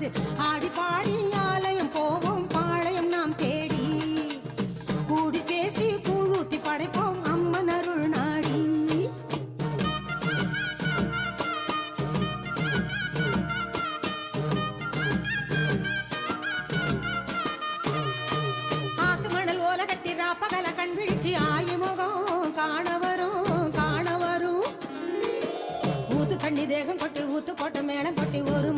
வந்து ஆடி பாடி ஆலயம் போவோம் பாளையம் நாம் தேடி கூடி பேசி கூழூத்தி படைப்போம் அம்மன் அருள் நாடி ஆத்து மணல் ஓல கட்டி ராப்பகல கண் விழிச்சு ஆயுமுகம் காண வரும் ஊத்து தண்ணி தேகம் கொட்டி ஊத்து போட்ட மேளம் கொட்டி ஒரு